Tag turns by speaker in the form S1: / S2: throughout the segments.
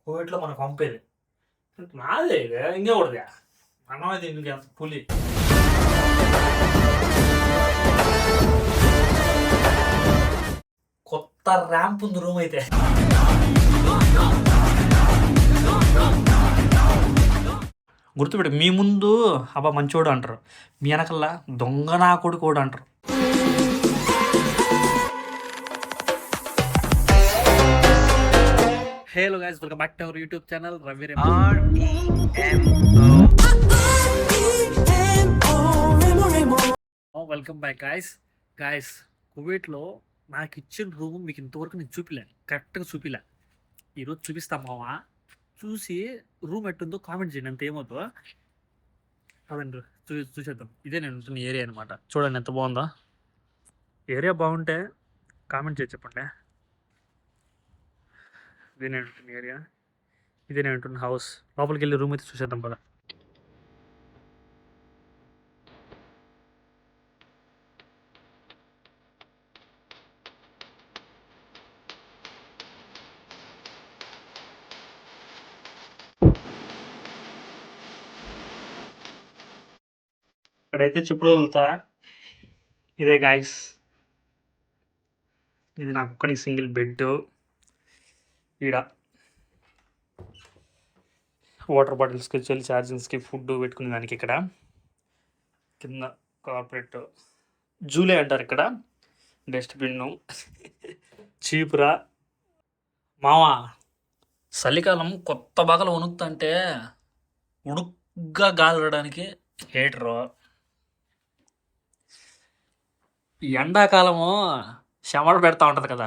S1: కోవిడ్లో మనకు పంపేది నాదే ఇంకేకూడదా మనం అయితే ఇందుకు ఎంత పులి కొత్త ర్యాంప్ ఉంది రూమ్ అయితే గుర్తుపెట్టి మీ ముందు అబ్బా మంచోడు అంటారు, మీ వెనకల్లా దొంగ నా కొడుకు కూడా అంటారు. Hello guys, welcome back to our YouTube channel Ravi Remo. Welcome back guys. కువైట్లో నాకు ఇచ్చిన రూమ్ మీకు ఇంతవరకు నేను కరెక్ట్గా చూపిలే. ఈరోజు చూపిస్తాం మావా. చూసి రూమ్ ఎట్టుందో కామెంట్ చేయండి, అంత ఏమవుతుందో అదండి చూసేద్దాం. ఇదే నేను ఉంటున్న ఏరియా అనమాట. చూడండి ఎంత బాగుందో. ఏరియా బాగుంటే కామెంట్ చేసి చెప్పండి. ఇదే నేను ఉంటున్న ఏరియా, ఇదే నేను ఉంటున్న హౌస్. లోపలికి వెళ్ళి రూమ్ అయితే చూసేద్దాం పద. ఇక్కడైతే చెప్పుడు వదులుతా. ఇదే గాయస్, ఇది నాకు ఒక్కని సింగిల్ బెడ్. ఈడ వాటర్ బాటిల్స్కి చెల్లి ఛార్జింగ్స్కి ఫుడ్ పెట్టుకునే దానికి. ఇక్కడ కింద కార్పొరేట్ జూలే అంటారు, ఇక్కడ డస్ట్బిన్ను. చీపురా మావా. చలికాలం కొత్త బాగలు వణుకుతుంటే ఉడుగ్గా గాలడానికి హీటరు. ఎండాకాలము చెమట పెడతా ఉంటుంది కదా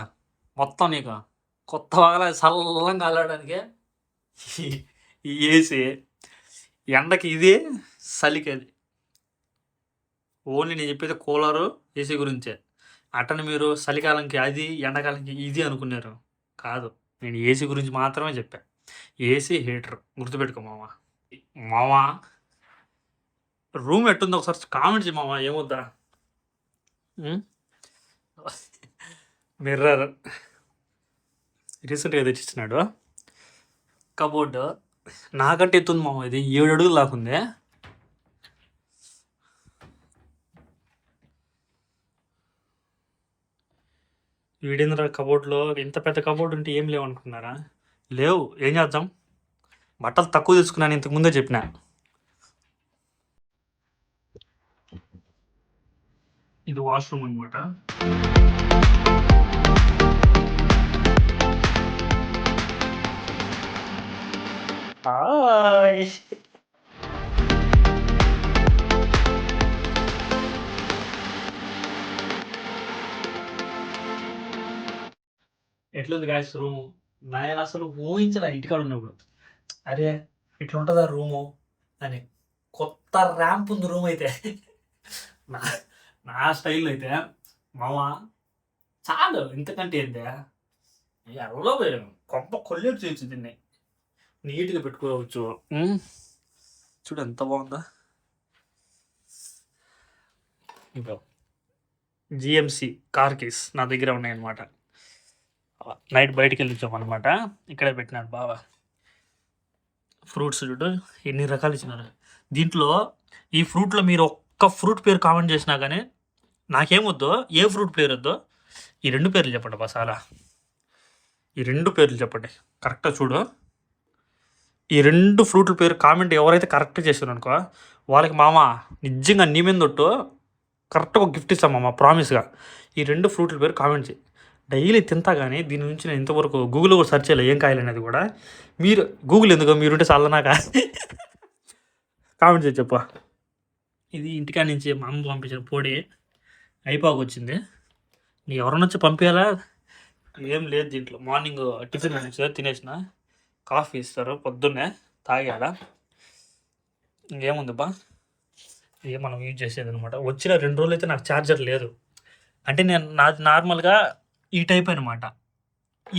S1: మొత్తం, నీకు కొత్త బాగా చల్లం కాలడానికి ఈ ఏసీ. ఎండకి ఇది, చలికి అది. ఓన్లీ నేను చెప్పేది కూలరు ఏసీ గురించే. అట్టని మీరు చలికాలంకి అది, ఎండాకాలంకి ఇది అనుకున్నారు. కాదు, నేను ఏసీ గురించి మాత్రమే చెప్పా. ఏసీ హీటర్ గుర్తుపెట్టుకో మావా. మావా రూమ్ ఎట్టుందో ఒకసారి కామెంట్ చేయి మావా. ఏమొద్దా? మిర్రర్ రీసెంట్గా తెచ్చిచ్చినాడు. కబోర్డు నాకంటే ఎత్తుంది మామ, ఇది 7 అడుగులు దాకుంది. వీడేంద్ర కబోర్డ్లో ఇంత పెద్ద కబోర్డు ఉంటే ఏం లేవు అనుకున్నారా? లేవు. ఏం చేద్దాం, బట్టలు తక్కువ తీసుకున్నాను, ఇంతకు ముందే చెప్పిన. ఇది వాష్రూమ్ అనమాట. ఎట్లుంది గాయస్ రూము? నేను అసలు ఊహించిన ఇంటికాడ ఉన్నప్పుడు, అరే ఇట్లా ఉంటుందా రూము అని. కొత్త ర్యాంప్ ఉంది రూమ్ అయితే. నా నా స్టైల్లో అయితే మామ చాలు, ఇంతకంటే ఏందే. ఎవరో కొంప కొల్లేరు చేయొచ్చు, దీన్ని నీట్గా పెట్టుకోవచ్చు. చూడు ఎంత బాగుందా. ఇంకా జిఎంసి కార్ కీస్ నా దగ్గర ఉన్నాయన్నమాట. నైట్ బయటికి వెళ్ళొచ్చామన్నమాట, ఇక్కడే పెట్టినాడు బావా. ఫ్రూట్స్ చూడు ఎన్ని రకాలు ఇచ్చినారు దీంట్లో. ఈ ఫ్రూట్లో మీరు ఒక్క ఫ్రూట్ పేరు కామెంట్ చేసినా కానీ నాకేమొద్దో, ఏ ఫ్రూట్ పేరు వద్దో, ఈ 2 పేర్లు చెప్పండి బా. చాలా ఈ 2 పేర్లు చెప్పండి కరెక్ట్గా. చూడు ఈ 2 ఫ్రూట్ల పేరు కామెంట్ ఎవరైతే కరెక్ట్ చేశారు అనుకో, వాళ్ళకి మామ నిజంగా నీ మీద తొట్టు కరెక్ట్గా ఒక గిఫ్ట్ ఇస్తాం మామ, ప్రామిస్గా. ఈ 2 ఫ్రూట్ల పేరు కామెంట్ చేయి. డైలీ తింటా కానీ దీని నుంచి నేను ఇంతవరకు గూగుల్లో కూడా సెర్చ్ చేయలేదు ఏం కాయలు అనేది కూడా. మీరు గూగుల్ ఎందుకు, మీరుంటే చల్లనాక కామెంట్ చేసి చెప్ప. ఇది ఇంటికాడ నుంచి మా అమ్మ పంపించిన పొడి అయిపోక వచ్చింది. నీకు ఎవరన్నా వచ్చి పంపించాలా? ఏం లేదు దీంట్లో. మార్నింగ్ టిఫిన్ తినేసిన, కాఫీ ఇస్తారు పొద్దున్నే, తాగాడా. ఇంకేముంది బా, ఇదే మనం యూజ్ చేసేది అనమాట. వచ్చిన 2 రోజులు అయితే నాకు ఛార్జర్ లేదు. అంటే నేను నాది నార్మల్గా ఈ టైప్ అనమాట.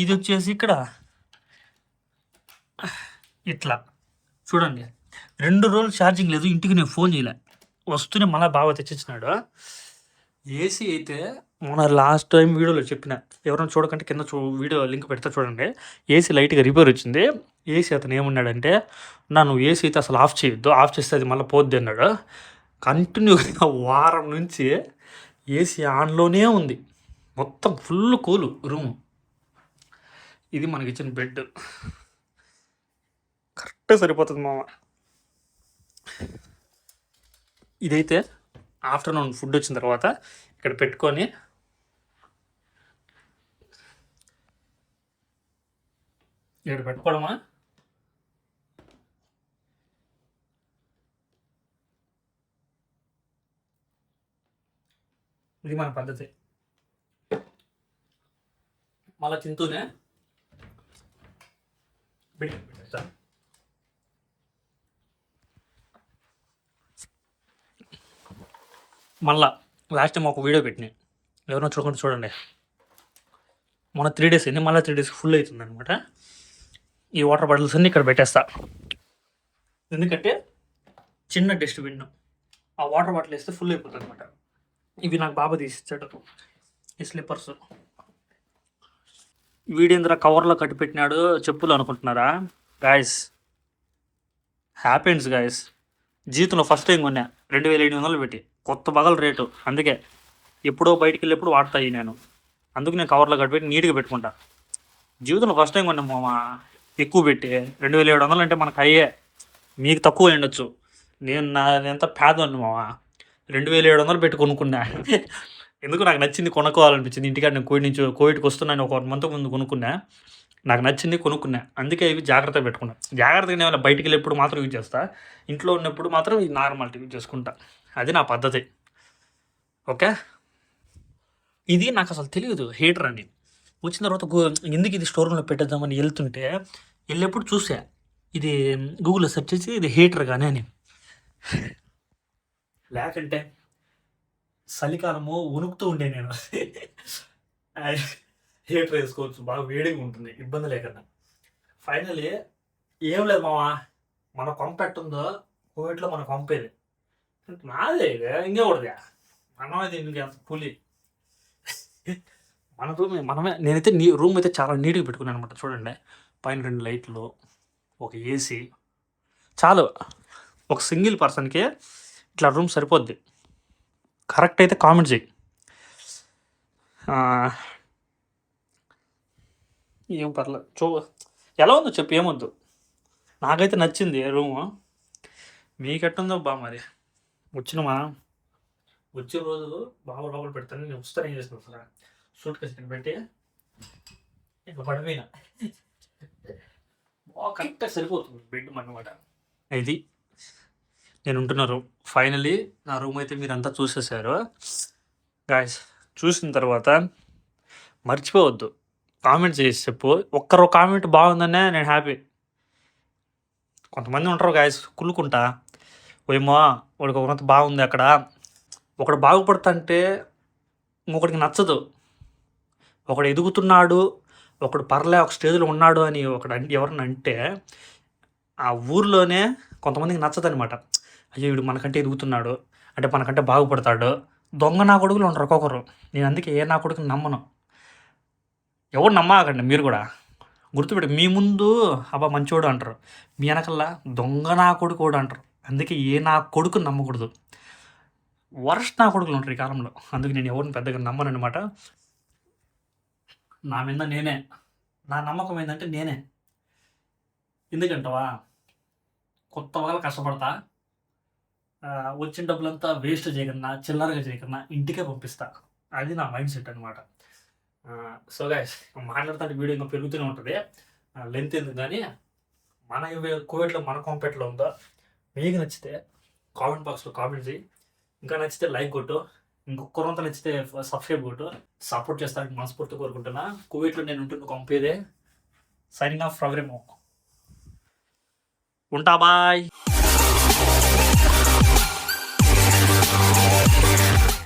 S1: ఇది వచ్చేసి ఇక్కడ ఇట్లా చూడండి. 2 రోజులు ఛార్జింగ్ లేదు. ఇంటికి నేను ఫోన్ చేయలే, వస్తూనే మళ్ళీ బాగా తెచ్చిచ్చినాడు. ఏసీ అయితే మొన్న లాస్ట్ టైం వీడియోలో చెప్పిన, ఎవరైనా చూడకంటే కింద వీడియో లింక్ పెడతా చూడండి. ఏసీ లైట్గా రిపేర్ వచ్చింది. ఏసీ అతను ఏమన్నాడంటే, నువ్వు ఏసీ అయితే అసలు ఆఫ్ చేయొద్దు, ఆఫ్ చేస్తే అది మళ్ళీ పోద్ది అన్నాడు. కంటిన్యూగా వారం నుంచి ఏసీ ఆన్లోనే ఉంది, మొత్తం ఫుల్ కూలు రూమ్. ఇది మనకి ఇచ్చిన బెడ్ కరెక్ట్గా సరిపోతుంది మామ. ఇదైతే ఆఫ్టర్నూన్ ఫుడ్ వచ్చిన తర్వాత ఇక్కడ పెట్టుకొని ఇక్కడ పెట్టుకోవడమా, ఇది మన పద్ధతి. మళ్ళీ తింటూనే పెట్టేస్తా. మళ్ళా లాస్ట్ టైం ఒక వీడియో పెట్టినాయి, ఎవరైనా చూడకుండా చూడండి. మొన్న 3 days అయింది, మళ్ళీ 3 days ఫుల్ అవుతుంది అనమాట. ఈ వాటర్ బాటిల్స్ అన్నీ ఇక్కడ పెట్టేస్తా, ఎందుకంటే చిన్న డస్ట్బిన్, ఆ వాటర్ బాటిల్ వేస్తే ఫుల్ అయిపోతుంది అనమాట. ఇవి నాకు బాబా తీసిచ్చాడు, ఈ స్లిప్పర్స్. వీడేంద్ర కవర్లో కట్టి పెట్టినాడు చెప్పులు అనుకుంటున్నారా గాయస్? Happens guys. జీవితంలో ఫస్ట్ టైం కొన్నా 2800 పెట్టి, కొత్త బగల రేటు. అందుకే ఎప్పుడో బయటికి వెళ్ళేప్పుడు వాడతాయి నేను, అందుకు నేను కవర్లో కట్టి పెట్టి నీట్గా పెట్టుకుంటా. జీవితంలో ఫస్ట్ టైం కొన్నా మామ, ఎక్కువ పెట్టి 2700 అంటే మనకు అయ్యే, మీకు తక్కువ ఉండొచ్చు. నేను ఎంత పేదవాడిని మామ, 2700 పెట్టి కొనుక్కున్నా. ఎందుకు నాకు నచ్చింది కొనుక్కోవాలనిపించింది. ఇంటికాడ నేను కోవిడ్కి వస్తున్నాను, ఒక 1 month ముందు కొనుక్కున్నా, నాకు నచ్చింది కొనుక్కున్నా. అందుకే ఇవి జాగ్రత్తగా పెట్టుకున్నా. జాగ్రత్తగా నేను బయటికి వెళ్ళేప్పుడు మాత్రం యూజ్ చేస్తా, ఇంట్లో ఉన్నప్పుడు మాత్రం ఈ నార్మాలిటీ యూజ్ చేసుకుంటా. అది నా పద్ధతి. ఓకే, ఇది నాకు అసలు తెలియదు హీటర్ అని. వచ్చిన తర్వాత ఎందుకు ఇది స్టోర్ రూమ్లో పెట్టేద్దామని వెళ్తుంటే, వెళ్ళేప్పుడు చూసా ఇది గూగుల్లో సెర్చ్ చేసి ఇది హీటర్ కానీ అని. లేకంటే చలికాలము వణుకుతూ ఉండే నేను. హీటర్ వేసుకోవచ్చు, బాగా వేడిగా ఉంటుంది, ఇబ్బంది లేకుండా. ఫైనలీ ఏం లేదు మావా, మన కొంపెట్టుందో కోవిడ్లో మన కొంపేది నాదే, ఇంకే కూడదా మనమే దీనికి అంత పులి. మన రూమ్ మనమే. నేనైతే రూమ్ అయితే చాలా నీట్గా పెట్టుకున్నాను అనమాట. చూడండి, పైన 2 లైట్లు, ఒక ఏసీ, చాలు ఒక సింగిల్ పర్సన్కి ఇట్లా రూమ్ సరిపోద్ది. కరెక్ట్ అయితే కామెంట్ చేయి. ఏం పర్లేదు, ఎలా ఉందో చెప్పు, ఏమొద్దు. నాకైతే నచ్చింది రూము, మీకెట్టుందో బా. మరి వచ్చే రోజు బాబు లోపల పెడతాను, నేను వస్తాను. ఏం చేస్తాను సార్, సూట్ కేసు పెట్టి ఇంకా పడిపోయినా, కరెక్ట్గా సరిపోతుంది బెడ్ అన్నమాట. ఇది నేను ఉంటున్న రూమ్. ఫైనలీ నా రూమ్ అయితే మీరు అంతా చూసేసారు గాయస్. చూసిన తర్వాత మర్చిపోవద్దు, కామెంట్ చేసి చెప్పు. ఒక్కరో కామెంట్ బాగుందనే నేను హ్యాపీ. కొంతమంది ఉంటారు గాయస్, కుళ్ళుకుంటా, ఏమో వాడికి ఒకరంత బాగుంది అక్కడ, ఒకడు బాగుపడుతుంటే ఇంకొకటికి నచ్చదు. ఒకడు ఎదుగుతున్నాడు, ఒకడు పర్లే ఒక స్టేజ్లో ఉన్నాడు అని ఎవరన్నా అంటే ఆ ఊర్లోనే కొంతమందికి నచ్చదనమాట. అయ్యో వీడు మనకంటే ఎదుగుతున్నాడు అంటే మనకంటే బాగుపడతాడు. దొంగ నా కొడుకులు ఉంటారు ఒక్కొక్కరు. నేను అందుకే ఏ నా కొడుకుని నమ్మను. ఎవరు నమ్మకండి మీరు కూడా, గుర్తుపెట్టి. మీ ముందు అబ్బా మంచోడు అంటారు, మీ వెనకల్లా దొంగ నా కొడుకు కూడా అంటారు. అందుకే ఏ నా కొడుకు నమ్మకూడదు. వర్స్ట్ నా కొడుకులు ఉంటారు ఈ కాలంలో. అందుకే నేను ఎవరిని పెద్దగా నమ్మను అనమాట. నా మీద నేనే, నా నమ్మకం ఏంటంటే నేనే. ఎందుకంటవా, కొత్త వాళ్ళ కష్టపడతా, వచ్చిన డబ్బులంతా వేస్ట్ చేయకన్నా, చిల్లరగా చేయకన్నా ఇంటికే పంపిస్తా. అది నా మైండ్ సెట్ అనమాట. సో గైస్, మాట్లాడుతుంటే వీడియో ఇంకా పెరుగుతూనే ఉంటుంది, లెంత్ ఎందుకు. కానీ మన కోవిడ్లో మన కాంపెట్లో ఉందో మీకు నచ్చితే కామెంట్ బాక్స్లో కామెంట్ చేయి. ఇంకా నచ్చితే లైక్ కొట్టు, ఇంకొకరంతా నచ్చితే సబ్స్క్రైబ్ కొట్టు. సపోర్ట్ చేస్తానికి మనస్ఫూర్తి కోరుకుంటున్నా. కోవిడ్లో నేను ఉంటున్న కంపేదే. సైనింగ్ ఆఫ్ ఫ్రమ్ ఉంటా, బాయ్.